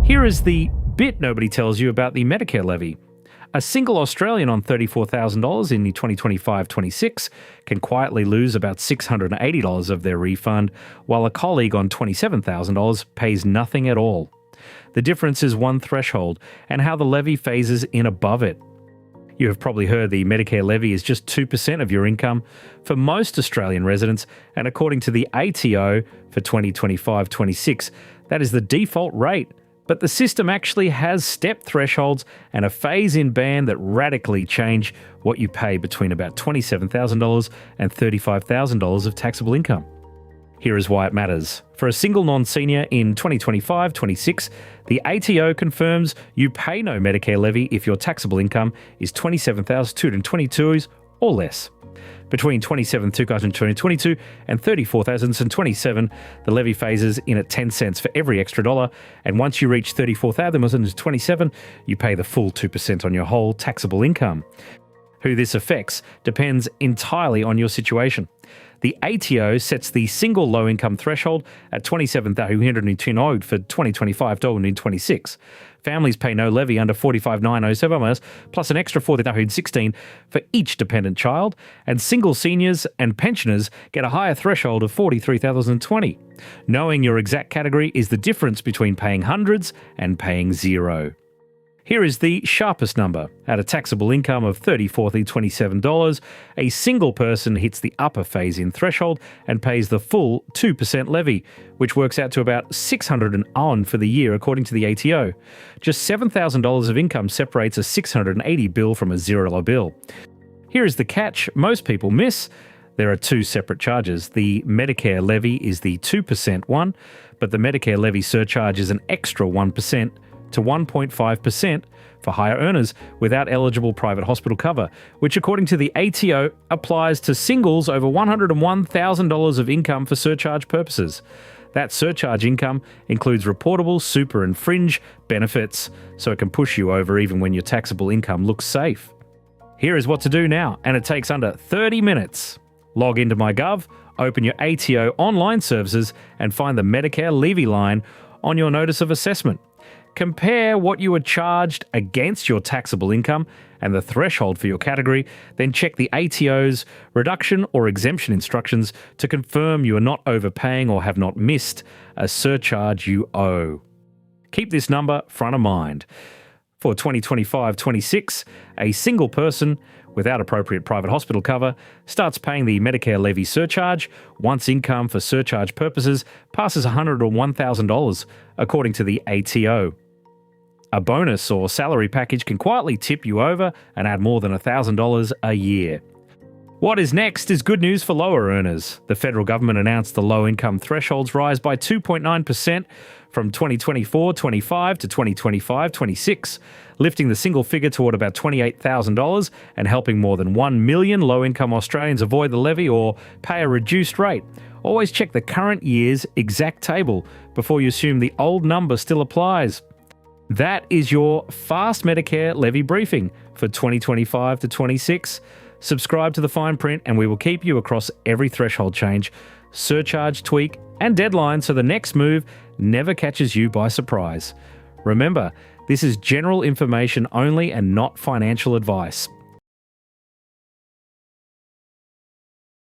Here is the bit nobody tells you about the Medicare Levy. A single Australian on $34,000 in the 2025-26 can quietly lose about $680 of their refund, while a colleague on $27,000 pays nothing at all. The difference is one threshold and how the levy phases in above it. You have probably heard the Medicare levy is just 2% of your income for most Australian residents, and according to the ATO for 2025-26, that is the default rate. But the system actually has step thresholds and a phase-in band that radically change what you pay between about $27,000 and $35,000 of taxable income. Here is why it matters. For a single non-senior in 2025-26, the ATO confirms you pay no Medicare levy if your taxable income is $27,222 or less. Between $27,222 and $34,027, the levy phases in at 10 cents for every extra dollar, and once you reach $34,027, you pay the full 2% on your whole taxable income. Who this affects depends entirely on your situation. The ATO sets the single low-income threshold at $27,220 for 2025-26. Families pay no levy under $45,907 plus an extra $40,916 for each dependent child, and single seniors and pensioners get a higher threshold of $43,020. Knowing your exact category is the difference between paying hundreds and paying zero. Here is the sharpest number. At a taxable income of $34,027, a single person hits the upper phase-in threshold and pays the full 2% levy, which works out to about $600 for the year according to the ATO. Just $7,000 of income separates a $680 bill from a $0 bill. Here is the catch most people miss. There are two separate charges. The Medicare levy is the 2% one, but the Medicare levy surcharge is an extra 1%. To 1.5% for higher earners without eligible private hospital cover, which according to the ATO applies to singles over $101,000 of income for surcharge purposes. That surcharge income includes reportable super and fringe benefits, so it can push you over even when your taxable income looks safe. Here is what to do now, and it takes under 30 minutes. Log into MyGov, open your ATO online services, and find the Medicare Levy line on your notice of assessment. Compare what you were charged against your taxable income and the threshold for your category, then check the ATO's reduction or exemption instructions to confirm you are not overpaying or have not missed a surcharge you owe. Keep this number front of mind. For 2025-26, a single person without appropriate private hospital cover starts paying the Medicare levy surcharge once income for surcharge purposes passes $101,000, according to the ATO. A bonus or salary package can quietly tip you over and add more than $1,000 a year. What is next is good news for lower earners. The federal government announced the low-income thresholds rise by 2.9% from 2024-25 to 2025-26, lifting the single figure toward about $28,000 and helping more than 1 million low-income Australians avoid the levy or pay a reduced rate. Always check the current year's exact table before you assume the old number still applies. That is your fast Medicare levy briefing for 2025 to 26. Subscribe to the fine print and we will keep you across every threshold change, surcharge tweak and deadline so the next move never catches you by surprise. Remember, this is general information only and not financial advice.